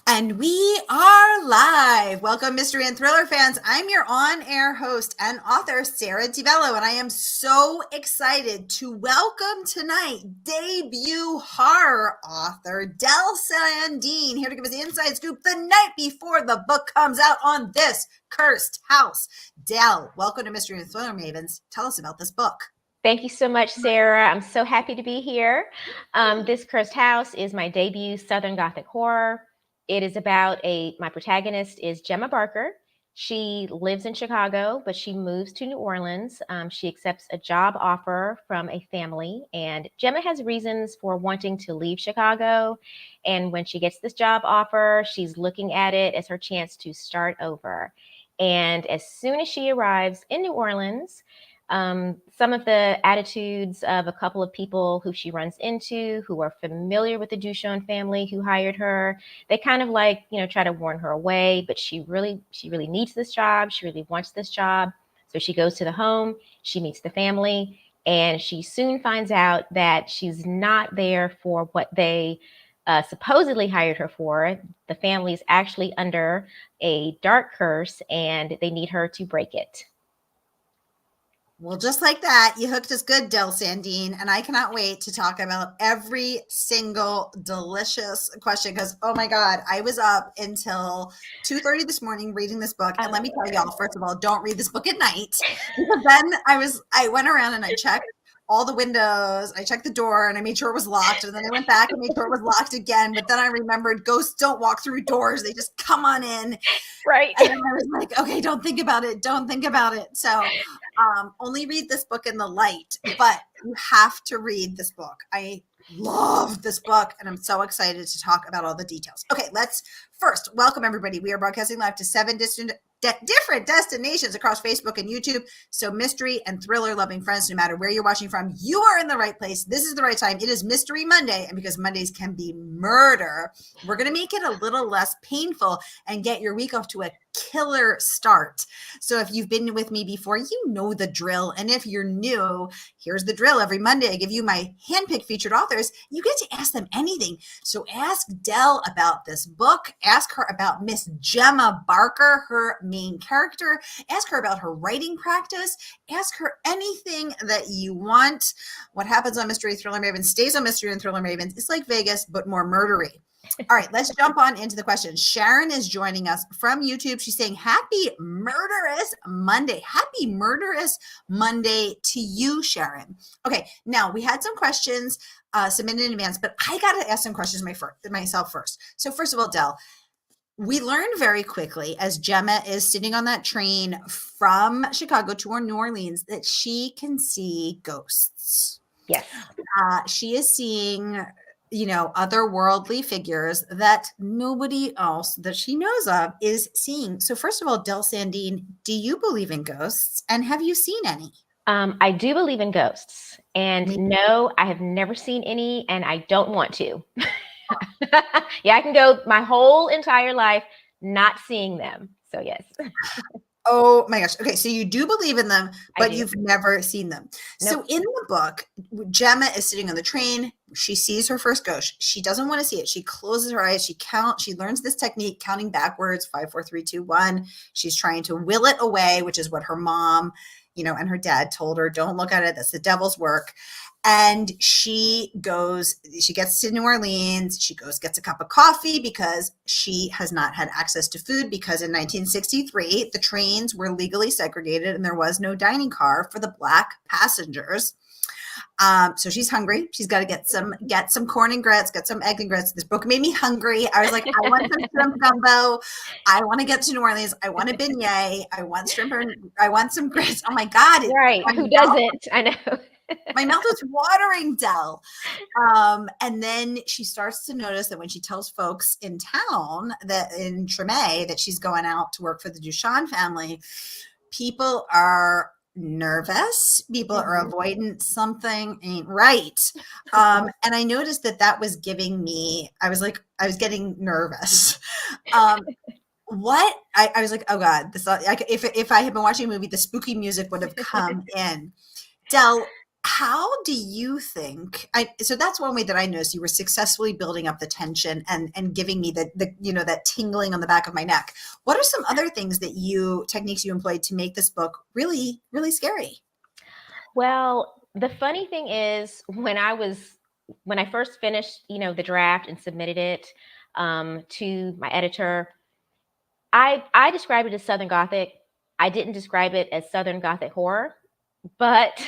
And we are live. Welcome, mystery and thriller fans. I'm your on-air host and author, Sara DiVello, and I am so excited to welcome tonight debut horror author Del Sandeen, here to give us the inside scoop the night before the book comes out on this cursed house. Del, welcome to Mystery and Thriller Mavens. Tell us about this book. Thank you so much, Sarah. I'm so happy to be here. This Cursed House is my debut Southern Gothic horror. It is about my protagonist is Gemma Barker. She lives in Chicago, but she moves to New Orleans. She accepts a job offer from a family, and Gemma has reasons for wanting to leave Chicago. And when she gets this job offer, she's looking at it as her chance to start over. And as soon as she arrives in New Orleans, some of the attitudes of a couple of people who she runs into who are familiar with the Duchon family who hired her, they kind of try to warn her away, but she really needs this job. She really wants this job. So she goes to the home, she meets the family, and she soon finds out that she's not there for what they supposedly hired her for. The family is actually under a dark curse and they need her to break it. Well, just like that, you hooked us good, Del Sandeen, and I cannot wait to talk about every single delicious question because, oh my God, I was up until 2:30 this morning reading this book. And let me tell y'all, first of all, don't read this book at night. Because then I went around and I checked all the windows. I checked the door and I made sure it was locked. And then I went back and made sure it was locked again. But then I remembered ghosts don't walk through doors. They just come on in. Right. And I was like, okay, don't think about it. Don't think about it. So only read this book in the light, but you have to read this book. I love this book and I'm so excited to talk about all the details. Okay, let's first welcome everybody. We are broadcasting live to 7 different destinations across Facebook and YouTube. So mystery and thriller loving friends, no matter where you're watching from, you are in the right place. This is the right time. It is Mystery Monday. And because Mondays can be murder, we're going to make it a little less painful and get your week off to a killer start. So if you've been with me before, you know the drill. And if you're new, here's the drill. Every Monday, I give you my handpicked featured authors. You get to ask them anything. So ask Del about this book. Ask her about Miss Gemma Barker, her main character. Ask her about her writing practice. Ask her anything that you want. What happens on Mystery Thriller Mavens stays on Mystery and Thriller Mavens. It's like Vegas, but more murdery. All right, let's jump on into the questions. Sharon is joining us from YouTube. She's saying, happy murderous Monday. Happy murderous Monday to you, Sharon. Okay, now we had some questions submitted in advance, but I got to ask some questions myself first. So first of all, Del, we learned very quickly as Gemma is sitting on that train from Chicago to New Orleans that she can see ghosts. Yes. She is seeing otherworldly figures that nobody else that she knows of is seeing. So first of all, Del Sandeen, do you believe in ghosts and have you seen any? I do believe in ghosts, and no, I have never seen any, and I don't want to. Yeah, I can go my whole entire life not seeing them. So yes. Oh my gosh. Okay, so you do believe in them, but you've never seen them. Nope. So in the book, Gemma is sitting on the train. She sees her first ghost. She doesn't want to see it. She closes her eyes. She learns this technique, counting backwards, 5, 4, 3, 2, 1. She's trying to will it away, which is what her mom, and her dad told her, don't look at it. That's the devil's work. And she gets to New Orleans. She gets a cup of coffee because she has not had access to food because in 1963, the trains were legally segregated and there was no dining car for the Black passengers. So she's hungry. She's got to get some corn and grits, get some egg and grits. This book made me hungry. I was like, I want some shrimp gumbo. I want to get to New Orleans. I want a beignet. I want shrimp. I want some grits. Oh my God. Right. Who doesn't? I know. My mouth was watering, Del. And then she starts to notice that when she tells folks in town that in Tremé that she's going out to work for the Duchon family, people are nervous. People are avoidant. Something ain't right. And I noticed that was giving me, I was getting nervous. I was like, oh God, if I had been watching a movie, the spooky music would have come in. Del, How do you think so that's one way that I noticed you were successfully building up the tension and giving me the that tingling on the back of my neck. What are some other things that techniques you employed to make this book really, really scary? Well, the funny thing is when I first finished, the draft and submitted it to my editor, I described it as Southern Gothic. I didn't describe it as Southern Gothic horror, but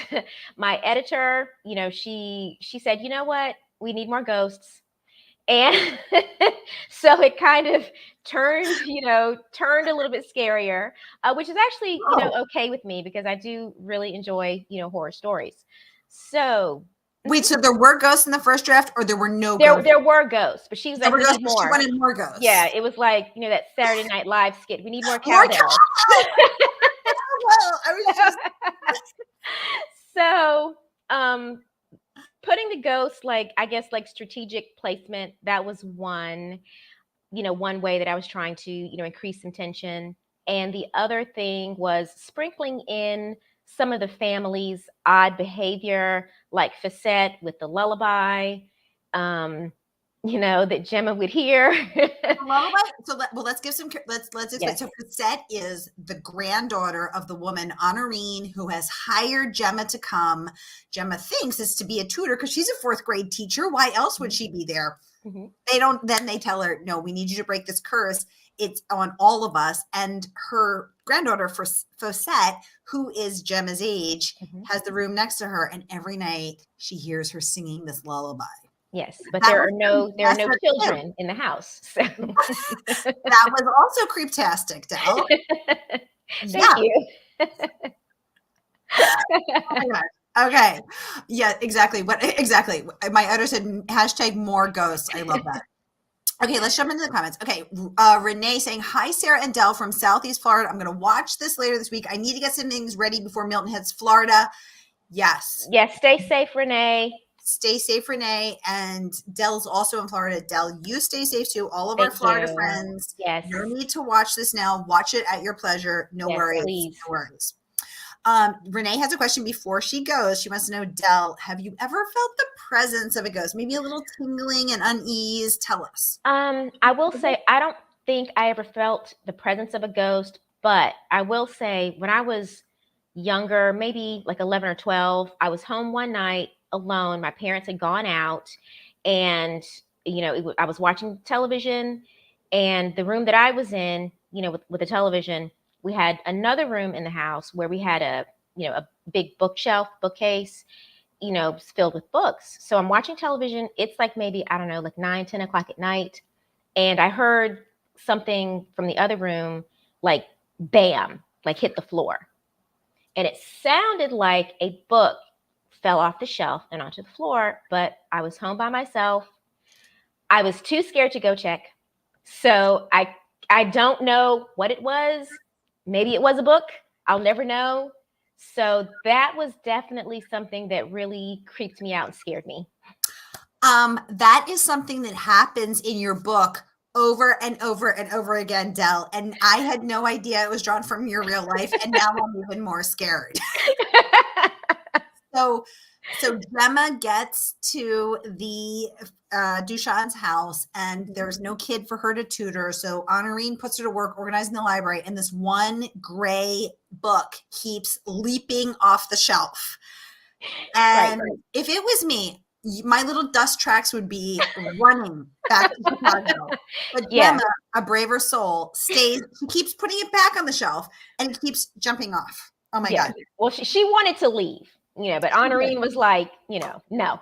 my editor, she said, you know what, we need more ghosts. And so it kind of turned a little bit scarier, which is actually, Oh, okay with me because I do really enjoy, horror stories. So wait, so there were ghosts in the first draft, or there were no there ghosts? there were ghosts, but she was There like, were we ghosts, need but she more. wanted more Yeah, ghosts. it was like, that Saturday Night Live skit. We need more More cowbell. cows! Well, I was just So, putting the ghost, like, I guess, like strategic placement, that was one way that I was trying to, increase some tension. And the other thing was sprinkling in some of the family's odd behavior, like Facette with the lullaby, that Gemma would hear. lullaby. So let's give some. Let's explain. Yes. So Cassette is the granddaughter of the woman Honorine who has hired Gemma to come. Gemma thinks it's to be a tutor because she's a fourth grade teacher. Why else would she be there? Mhm. They don't. Then they tell her, no, we need you to break this curse. It's on all of us. And her granddaughter, Fosette, who is Gemma's age, Mhm. has the room next to her, and every night she hears her singing this lullaby. Yes, but That there was are no fantastic too. children in the house. So. That was also creeptastic, Del. Thank Yeah. you. Oh my God. Okay. Yeah, exactly. Exactly. My editor said hashtag more ghosts. I love that. Okay, let's jump into the comments. Okay, Renee saying, hi, Sarah and Del from Southeast Florida. I'm going to watch this later this week. I need to get some things ready before Milton hits Florida. Yes. Yes, stay safe, Renee. Stay safe, Renee. And Del's also in Florida. Del, you stay safe too. All of our Thank Florida you. friends. Yes. No need to watch this now. Watch it at your pleasure. No Yes, worries. please. No worries. Renee has a question before she goes. She wants to know, Del, have you ever felt the presence of a ghost? Maybe a little tingling and unease? Tell us. I will say I don't think I ever felt the presence of a ghost, but I will say when I was younger, maybe like 11 or 12, I was home one night alone. My parents had gone out, and I was watching television, and the room that I was in, with the television, we had another room in the house where we had a big bookcase, filled with books. So I'm watching television. It's like maybe, I don't know, like 9, 10 o'clock at night. And I heard something from the other room, like bam, like hit the floor. And it sounded like a book fell off the shelf and onto the floor, but I was home by myself. I was too scared to go check. So I don't know what it was. Maybe it was a book. I'll never know. So that was definitely something that really creeped me out and scared me. That is something that happens in your book over and over and over again, Del. And I had no idea it was drawn from your real life. And now I'm even more scared. So Gemma gets to the Duchon's house, and there's no kid for her to tutor. So Honorine puts her to work organizing the library, and this one gray book keeps leaping off the shelf. And Right. if it was me, my little dust tracks would be running back to Chicago. But Yeah. Gemma, a braver soul, stays. She keeps putting it back on the shelf, and it keeps jumping off. Oh my God. Well, she wanted to leave, but Honorine was like, no.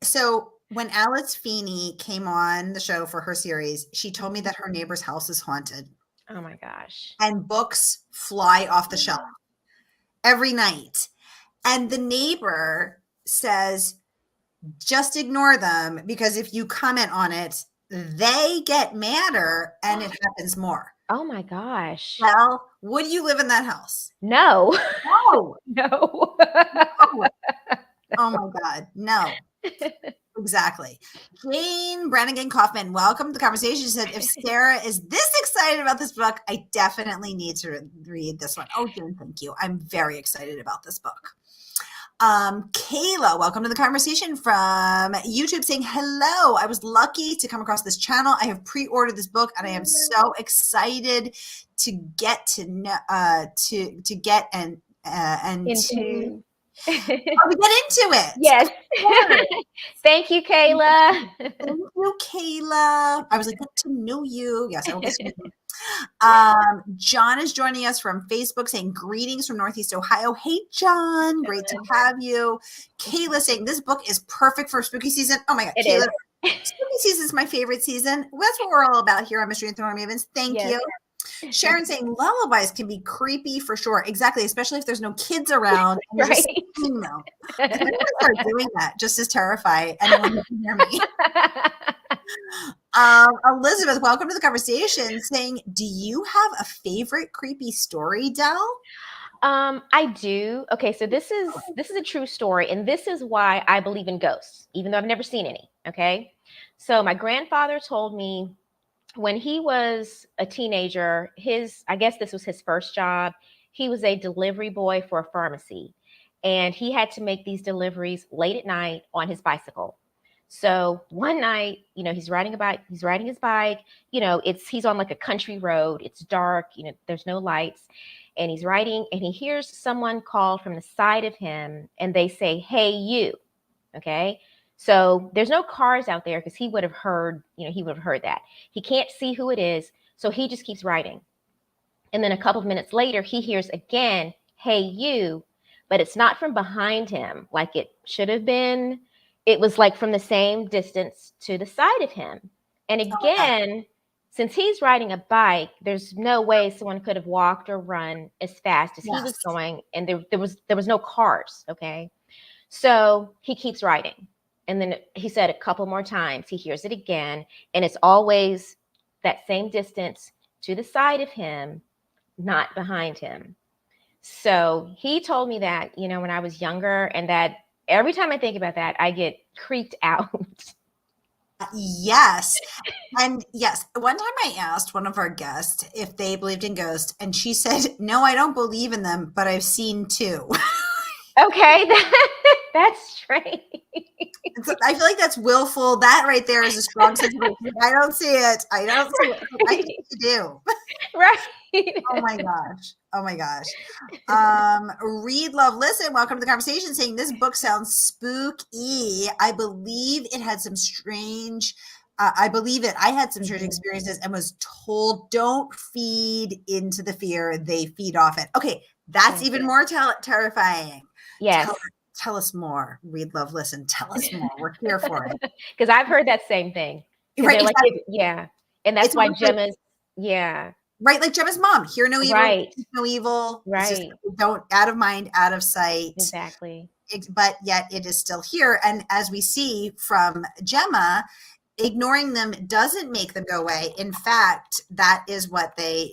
So when Alice Feeney came on the show for her series, she told me that her neighbor's house is haunted Oh my gosh. and books fly off the shelf every night. And the neighbor says, just ignore them, because if you comment on it, they get madder and it happens more. Oh my gosh. Well, would you live in that house? No. No. No. No. Oh my God. No. Exactly. Jane Brannigan Kaufman, welcome to the conversation. She said, if Sarah is this excited about this book, I definitely need to read this one. Oh, Jane, thank you. I'm very excited about this book. Kayla, welcome to the conversation from YouTube, saying hello. I was lucky to come across this channel. I have pre-ordered this book and I am so excited to get to know, to get and Into. to get into it. Yes. Thank you, Kayla. Thank you, Kayla. I was like, get to know you. Yes, I will get to know you. John is joining us from Facebook saying greetings from Northeast Ohio. Hey, John, great to have you. Kayla saying this book is perfect for spooky season. Oh my God, It Kayla, is. spooky season is my favorite season. That's what we're all about here on Mystery and Throne Mavens. Thank Yes. you. Sharon saying lullabies can be creepy for sure. Exactly, especially if there's no kids around and you're just singing them. I'm going to start doing that just to terrify anyone who can hear me. Elizabeth, welcome to the conversation, saying, do you have a favorite creepy story, Del? I do. Okay, so this is a true story, and this is why I believe in ghosts, even though I've never seen any. Okay, so my grandfather told me when he was a teenager, I guess this was his first job. He was a delivery boy for a pharmacy, and he had to make these deliveries late at night on his bicycle. So one night, he's riding his bike, he's on like a country road. It's dark, there's no lights, and he's riding and he hears someone call from the side of him and they say, "Hey, you." Okay. So there's no cars out there because he would have heard that. He can't see who it is. So he just keeps riding. And then a couple of minutes later, he hears again, "Hey, you," but it's not from behind him like it should have been. It was like from the same distance to the side of him. And again, since he's riding a bike, there's no way someone could have walked or run as fast as he was going. And there was no cars. Okay. So he keeps riding. And then he said a couple more times, he hears it again. And it's always that same distance to the side of him, not behind him. So he told me that, when I was younger, and that every time I think about that, I get creeped out. Yes. And yes, one time I asked one of our guests if they believed in ghosts, and she said, "No, I don't believe in them, but I've seen two." Okay, that's strange. I feel like that's willful. That right there is a strong situation. I don't see it. I don't see it. I think you do. Right. Oh my gosh. Oh my gosh. Read, love, listen. Welcome to the conversation, saying this book sounds spooky. I believe it had some strange. I believe it. I had some strange experiences and was told, don't feed into the fear. They feed off it. Okay. That's even more terrifying. Yes. Tell us more. Read, love, listen. Tell us more. We're here for it. Because I've heard that same thing. Right. Exactly. Yeah. And that's why Gemma's, Right, like Gemma's mom. Hear no evil, right. no evil. Right. Just don't, out of mind, out of sight. Exactly. But yet it is still here. And as we see from Gemma, ignoring them doesn't make them go away. In fact, that is what they're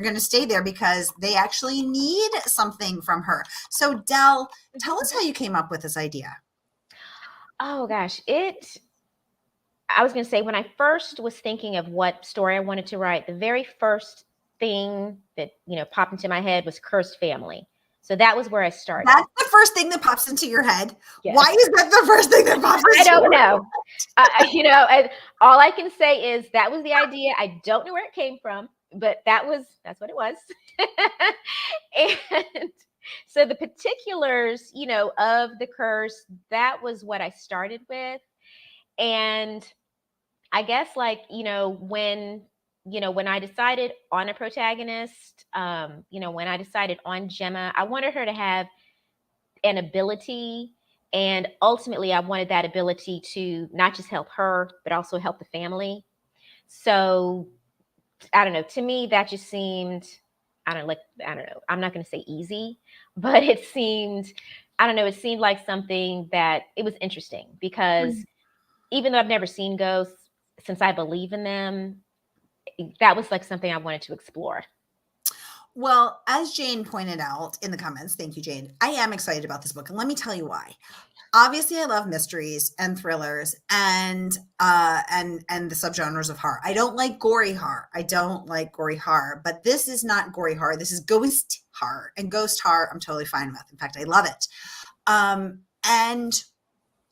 going to stay there because they actually need something from her. So Del, tell us how you came up with this idea. Oh gosh, I was going to say, when I first was thinking of what story I wanted to write, the very first thing that, popped into my head was cursed family. So that was where I started. That's the first thing that pops into your head. Yes. Why is that the first thing that pops into your head? I don't know. And all I can say is that was the idea. I don't know where it came from, but that's what it was. And so the particulars, of the curse, that was what I started with. And I guess when I decided on a protagonist, when I decided on Gemma, I wanted her to have an ability, and ultimately I wanted that ability to not just help her, but also help the family. So I don't know, to me that just seemed, I don't know, I'm not going to say easy, but it seemed like something that it was interesting because even though I've never seen ghosts, since I believe in them, that was like something I wanted to explore. Well, as Jane pointed out in the comments, thank you, Jane, I am excited about this book. And let me tell you why. obviously I love mysteries and thrillers and the subgenres of horror. I don't like gory horror. But this is not gory horror. This is ghost horror, and ghost horror I'm totally fine with. In fact, I love it. And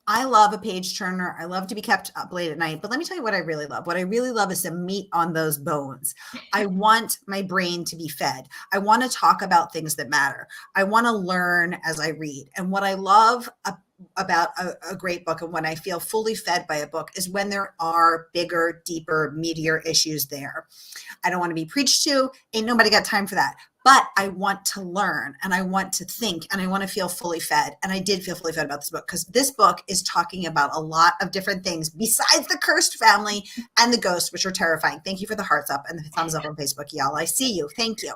I love a page turner. I love to be kept up late at night. But let me tell you what I really love. What I really love is the meat on those bones. I want my brain to be fed. I want to talk about things that matter. I want to learn as I read. And what I love about a great book, and when I feel fully fed by a book, is when there are bigger, deeper, meatier issues there. I don't want to be preached to. Ain't nobody got time for that. But I want to learn, and I want to think, and I want to feel fully fed. And I did feel fully fed about this book, because this book is talking about a lot of different things besides the cursed family and the ghosts, which are terrifying. Thank you for the hearts up and the thumbs up on Facebook, y'all. I see you. Thank you.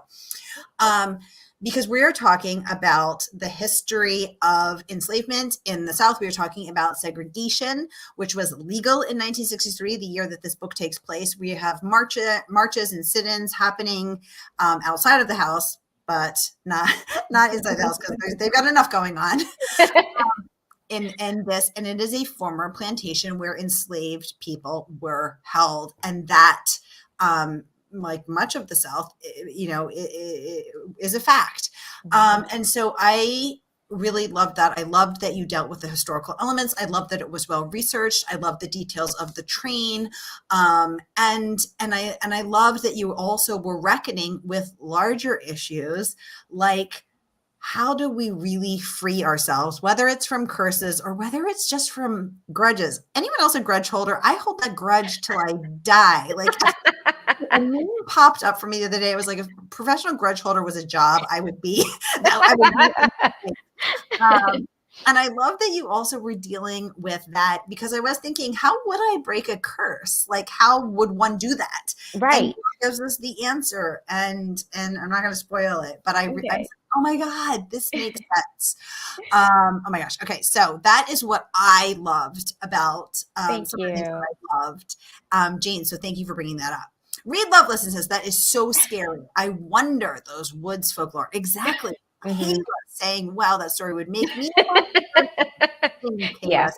Because we are talking about the history of enslavement in the South. We are talking about segregation, which was legal in 1963, the year that this book takes place. We have marches and sit-ins happening outside of the house, but not inside the house, because they've got enough going on. In this, and it is a former plantation where enslaved people were held, and that like much of the South, is a fact. And so I really loved that. I loved that you dealt with the historical elements. I loved that it was well researched. I loved the details of the train. And I loved that you also were reckoning with larger issues, like, how do we really free ourselves, whether it's from curses or whether it's just from grudges? Anyone else a grudge holder? I hold that grudge till I die. Like, a meme popped up for me the other day. It was like, if professional grudge holder was a job, I would be. And I love that you also were dealing with that, because I was thinking, how would I break a curse? Like, how would one do that? Right. And gives us the answer. And I'm not going to spoil it, but I'm like, oh my God, this makes sense. Oh my gosh. Okay. So that is what I loved about Thank some of the things that you. I loved. Jane, so thank you for bringing that up. Read Love Listen says, that is so scary. I wonder those woods folklore. Exactly. Kayla saying, wow, that story would make me Yeah.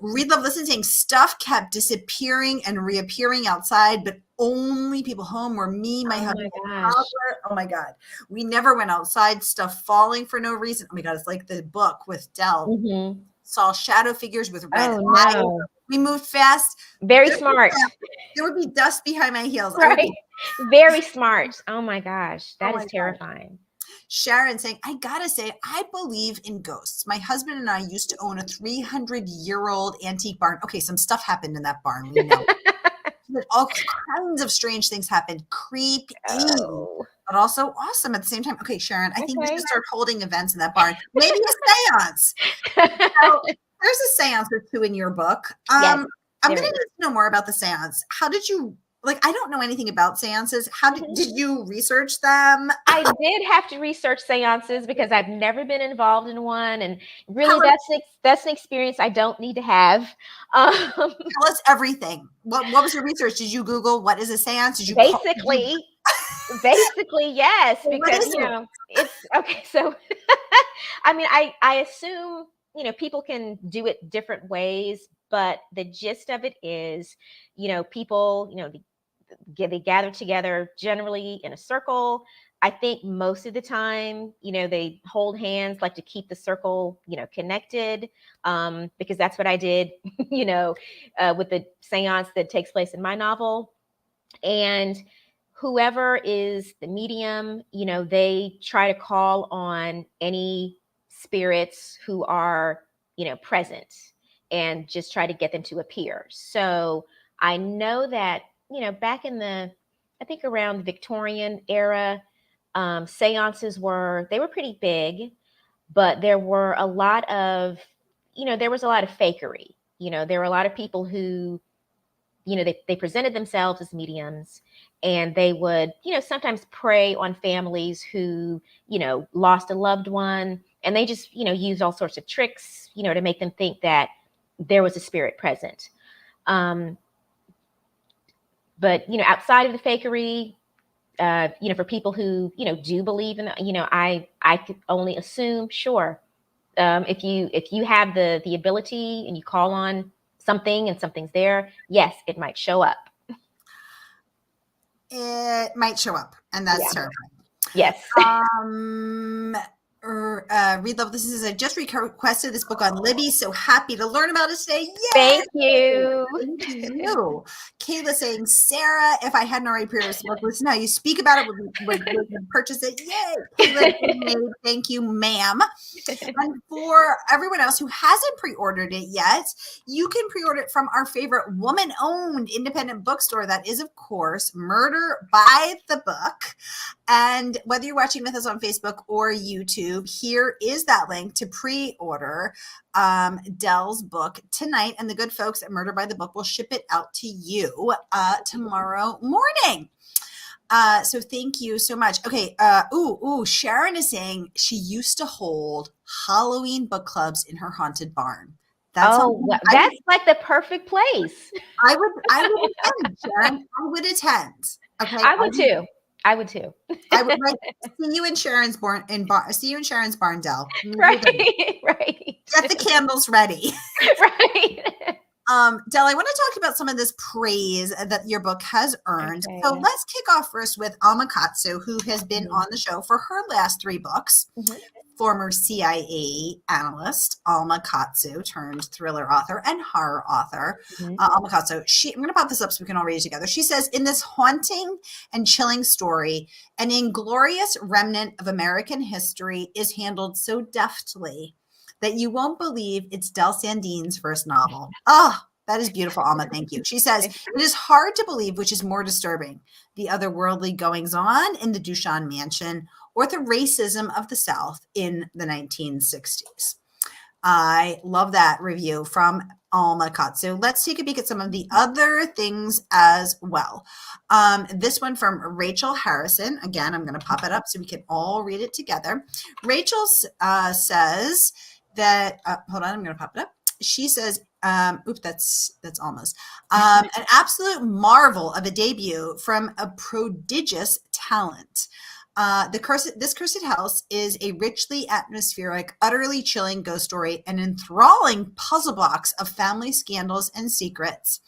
Read Love Listen saying, stuff kept disappearing and reappearing outside, but only people home were me, my husband. Oh my God. We never went outside, stuff falling for no reason. Oh my God, it's like the book with Dell. Saw shadow figures with red eyes. No. We moved fast. Very smart. There would be dust behind my heels. Right. Very smart. Oh my gosh. That is terrifying. Sharon saying, I gotta say, I believe in ghosts. My husband and I used to own a 300-year-old antique barn. Okay, some stuff happened in that barn. We know. All kinds of strange things happened. Creepy, but also awesome at the same time. Okay, Sharon, I think we should start holding events in that barn. Maybe a seance. So, there's a seance or two in your book. Yes, I'm going to need to know more about the seance. How did you, like, I don't know anything about seances. How did you research them? I did have to research seances because I've never been involved in one. And really, that's an experience I don't need to have. Tell us everything. What was your research? Did you Google what is a seance? Did you basically, yes, because, it's okay. So, I mean, I assume, people can do it different ways, but the gist of it is, people, they gather together generally in a circle. I think most of the time, they hold hands, like to keep the circle, connected, because that's what I did, with the seance that takes place in my novel. And whoever is the medium, they try to call on any spirits who are, present, and just try to get them to appear. So I know that, back in I think around the Victorian era, seances were pretty big, but there were a lot of, there was a lot of fakery. There were a lot of people who, they presented themselves as mediums, and they would, sometimes prey on families who, lost a loved one, and they just, used all sorts of tricks, to make them think that there was a spirit present. But, outside of the fakery, for people who, do believe in, I could only assume, sure, if you have the ability and you call on something and something's there, yes, it might show up. It might show up, and that's terrifying. Yes. Read Love. This is I just requested this book on Libby. So happy to learn about it today. Yay! Thank you. Thank you. Kayla saying, Sarah, if I hadn't already pre-ordered this book, listen how you speak about it, would purchase it. Yay! Kayla, thank you, ma'am. And for everyone else who hasn't pre-ordered it yet, you can pre-order it from our favorite woman-owned independent bookstore. That is, of course, Murder by the Book. And whether you're watching with us on Facebook or YouTube, here is that link to pre-order Dell's book tonight. And the good folks at Murder by the Book will ship it out to you tomorrow morning. So thank you so much. Okay. Sharon is saying she used to hold Halloween book clubs in her haunted barn. That's like the perfect place. I would attend, Sharon. I would attend. Okay. I would too. I would see you in Sharon's barn. See you in Sharon's barn, Dell. Right. Get the candles ready. Right. Dell, I want to talk about some of this praise that your book has earned. Okay. So let's kick off first with Alma Katsu, who has been on the show for her last 3 books. Former CIA analyst, Alma Katsu, turned thriller author and horror author. Alma Katsu, I'm going to pop this up so we can all read it together. She says, in this haunting and chilling story, an inglorious remnant of American history is handled so deftly that you won't believe it's Del Sandeen's first novel. Oh, that is beautiful, Alma. Thank you. She says, it is hard to believe which is more disturbing, the otherworldly goings-on in the Duchon mansion or the racism of the South in the 1960s. I love that review from Alma Katsu. Let's take a peek at some of the other things as well. This one from Rachel Harrison. Again, I'm going to pop it up so we can all read it together. Rachel says that, hold on, I'm going to pop it up. She says, that's Alma's, an absolute marvel of a debut from a prodigious talent. This Cursed House is a richly atmospheric, utterly chilling ghost story, an enthralling puzzle box of family scandals and secrets.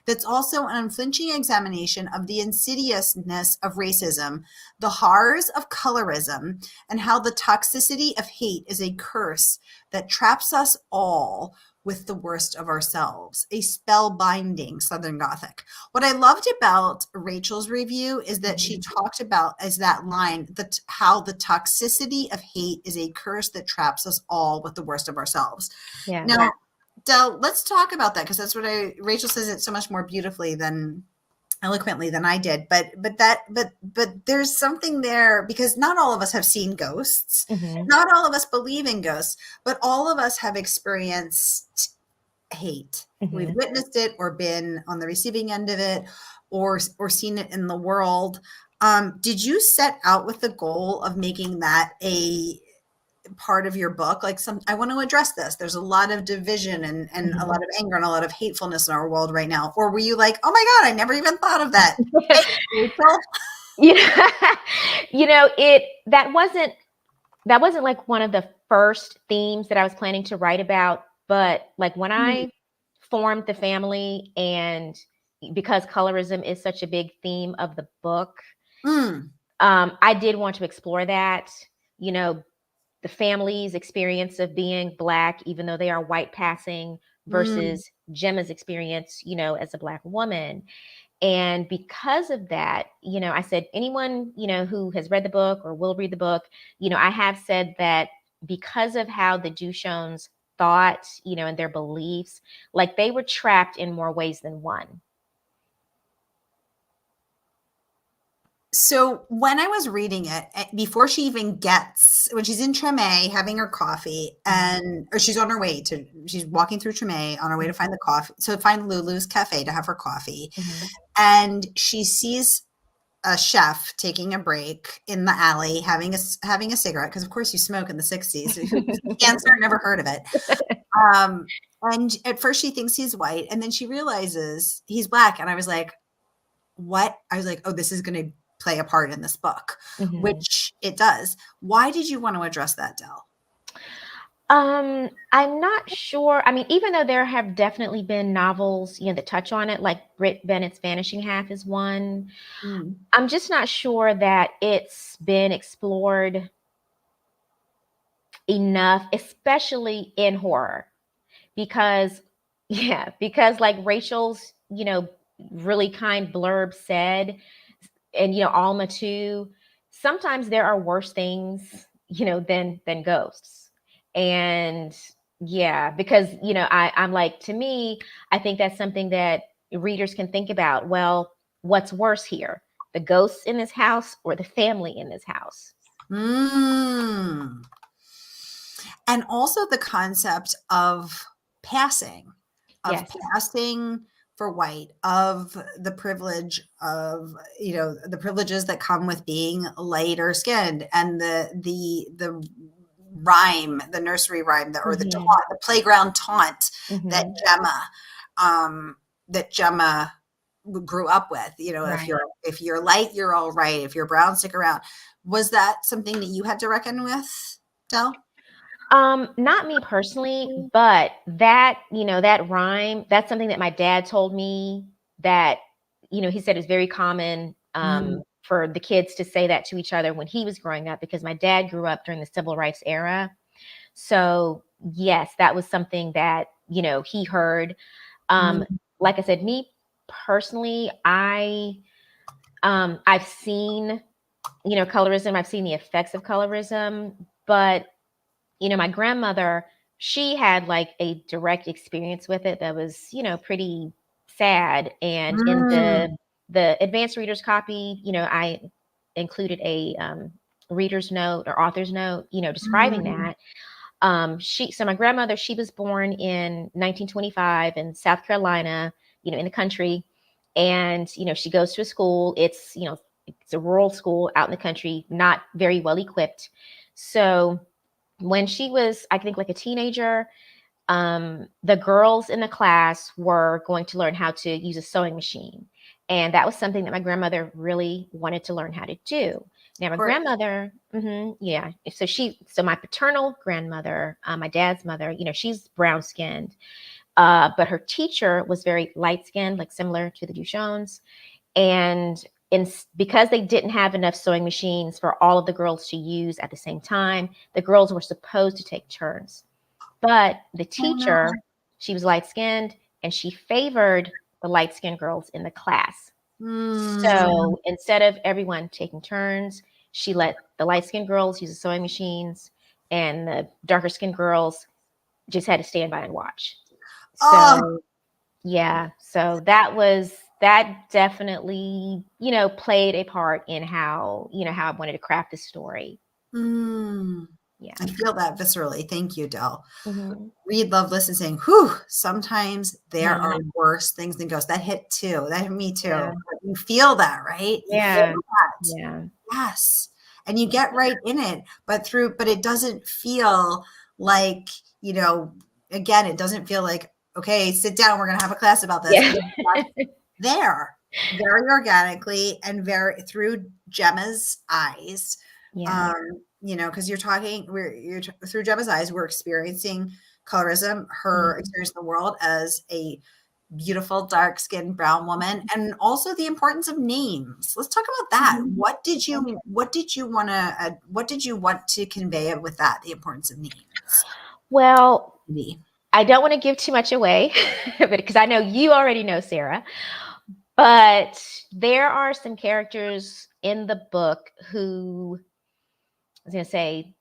That's also an unflinching examination of the insidiousness of racism, the horrors of colorism, and how the toxicity of hate is a curse that traps us all with the worst of ourselves, a spellbinding Southern Gothic. What I loved about Rachel's review is that she talked about as that line, that how the toxicity of hate is a curse that traps us all with the worst of ourselves. Yeah. Now, Del, let's talk about that, because that's what Rachel says it so much more beautifully eloquently than I did. But there's something there, because not all of us have seen ghosts. Not all of us believe in ghosts, but all of us have experienced hate. We've witnessed it or been on the receiving end of it or seen it in the world. Did you set out with the goal of making that a part of your book? Like, I want to address this. There's a lot of division and a lot of anger and a lot of hatefulness in our world right now. Or were you like, oh my God, I never even thought of that? That wasn't like one of the first themes that I was planning to write about. But like when I formed the family, and because colorism is such a big theme of the book, I did want to explore that, the family's experience of being Black, even though they are white passing, versus Gemma's experience, as a Black woman. And because of that, I said, anyone, who has read the book or will read the book, I have said that because of how the Duchons thought, and their beliefs, like they were trapped in more ways than one. So when I was reading it, before she even when she's in Treme having her coffee, or she's walking through Treme on her way to find the coffee, to find Lulu's cafe to have her coffee. And she sees a chef taking a break in the alley, having a cigarette. Cause of course you smoke in the 60s. Cancer, never heard of it. And at first she thinks he's white, and then she realizes he's Black. And I was like, what? I was like, oh, this is going to play a part in this book, which it does. Why did you want to address that, Del? I'm not sure. I mean, even though there have definitely been novels, that touch on it, like Britt Bennett's Vanishing Half is one. Mm. I'm just not sure that it's been explored enough, especially in horror, because because like Rachel's, really kind blurb said, and Alma too, sometimes there are worse things, than ghosts. And yeah, because I'm like, to me, I think that's something that readers can think about. Well, what's worse here? The ghosts in this house or the family in this house? Mm. And also the concept of passing, of Yes. passing for white, of the privilege of, the privileges that come with being lighter skinned, and the rhyme, the nursery rhyme, or the Hmm. taunt, the playground taunt that Hmm. um, Gemma grew up with. If Right. you're light, you're all right. If you're brown, stick around. Was that something that you had to reckon with, Del? Not me personally, but that rhyme, that's something that my dad told me, that, he said is very common Mm. for the kids to say that to each other when he was growing up, because my dad grew up during the civil rights era. So yes, that was something that, he heard. Um, Mm. like I said, me personally, I've seen, colorism, I've seen the effects of colorism, but my grandmother, she had like a direct experience with it that was, pretty sad. And in Mm. the advanced reader's copy, I included a reader's note or author's note, describing Mm. that. So my grandmother, she was born in 1925 in South Carolina, in the country. And, she goes to a school. It's a rural school out in the country, not very well equipped. So when she was, I think, like a teenager, the girls in the class were going to learn how to use a sewing machine. And that was something that my grandmother really wanted to learn how to do. Now, my Or grandmother, yeah. So my paternal grandmother, my dad's mother, she's brown skinned, but her teacher was very light skinned, like similar to the Duchons. And because they didn't have enough sewing machines for all of the girls to use at the same time, the girls were supposed to take turns. But the oh no. teacher, she was light skinned, and she favored the light skinned girls in the class. Mm. So instead of everyone taking turns, she let the light skinned girls use the sewing machines, and the darker skinned girls just had to stand by and watch. Oh. So yeah, so that definitely, played a part in how I wanted to craft the story. Mm. Yeah. I feel that viscerally. Thank you, Del. Hmm. Read, love, listen, saying, whew, sometimes there Hmm. are worse things than ghosts. That hit too. That hit me too. Yeah. You feel that, right? You feel Yeah. that. Yeah. Yes. And you get right in it, but it doesn't feel like, again, it doesn't feel like, okay, sit down, we're gonna have a class about this. Yeah. There, very organically and very through Gemma's eyes. Yeah. Because through Gemma's eyes, we're experiencing colorism, her Mhm. experience in the world as a beautiful, dark-skinned brown woman, and also the importance of names. Let's talk about that. Mhm. What did you want to convey with that, the importance of names? Well, Me. I don't want to give too much away, but because I know you already know Sarah, but there are some characters in the book who I was going to say,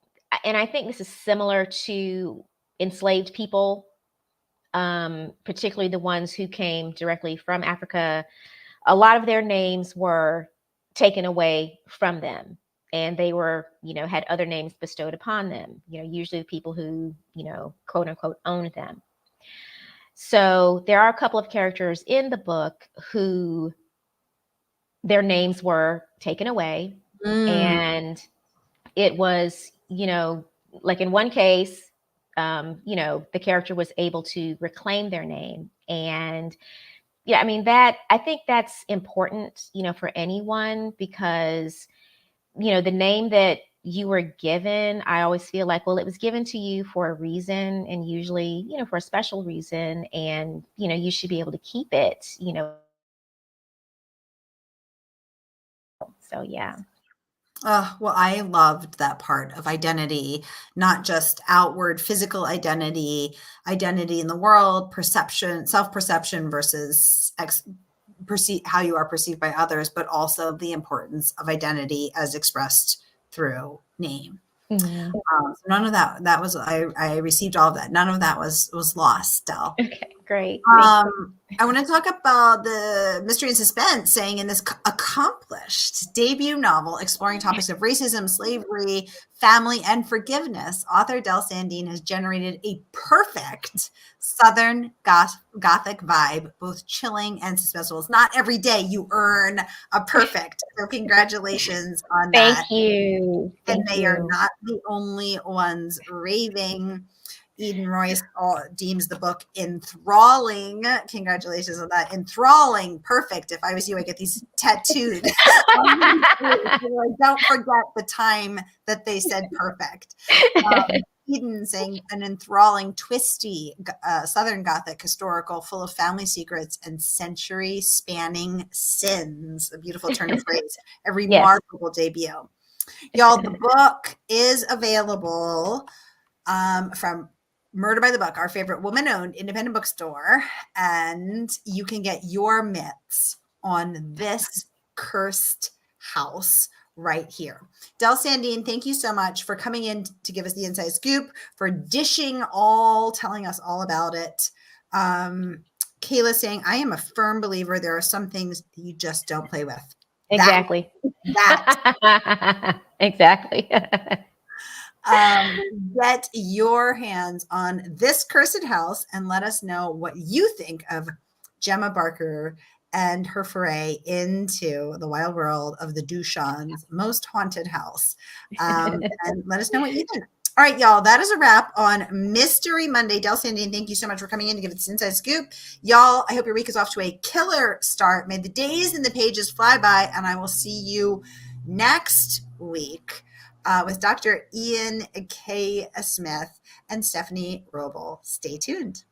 and I think this is similar to enslaved people, particularly the ones who came directly from Africa. A lot of their names were taken away from them, and they were, had other names bestowed upon them, usually the people who, quote unquote, owned them. So there are a couple of characters in the book who their names were taken away. Mm. And it was, like in one case, the character was able to reclaim their name. And yeah, I mean, I think that's important, for anyone, because, the name that you were given, I always feel like, well, it was given to you for a reason, and usually, for a special reason, and, you should be able to keep it, So, yeah. Well, I loved that part of identity, not just outward physical identity, identity in the world, perception, self-perception versus how you are perceived by others, but also the importance of identity as expressed through name. Mhm. So none of that was, I received all of that. None of that was lost, Del. Okay, great. I want to talk about the mystery and suspense, saying in this accomplished debut novel exploring topics of racism, slavery, family, and forgiveness, author Del Sandeen has generated a perfect Southern Gothic vibe, both chilling and suspenseful. It's not every day you earn a perfect. So congratulations on Thank that. you. And Thank they are you. not the only ones raving. Eden Royce deems the book enthralling. Congratulations on that. Enthralling. Perfect. If I was you, I'd get these tattooed. Don't forget the time that they said perfect. Eden saying an enthralling, twisty Southern Gothic historical full of family secrets and century-spanning sins. A beautiful turn of phrase. A remarkable debut. Y'all, the book is available from Murder by the Book, our favorite woman-owned independent bookstore, and you can get your mitts on this cursed house right here. Del Sandeen, thank you so much for coming in to give us the inside scoop, for telling us all about it. Kayla saying, I am a firm believer there are some things you just don't play with. Exactly. Exactly. Get your hands on this cursed house and let us know what you think of Gemma Barker and her foray into the wild world of the Duchon's most haunted house. And let us know what you think. All right, y'all, that is a wrap on Mystery Monday. Del Sandeen, thank you so much for coming in to give us this inside scoop. Y'all, I hope your week is off to a killer start. May the days and the pages fly by, and I will see you next week with Dr. Ian K. Smith and Stephanie Roble. Stay tuned.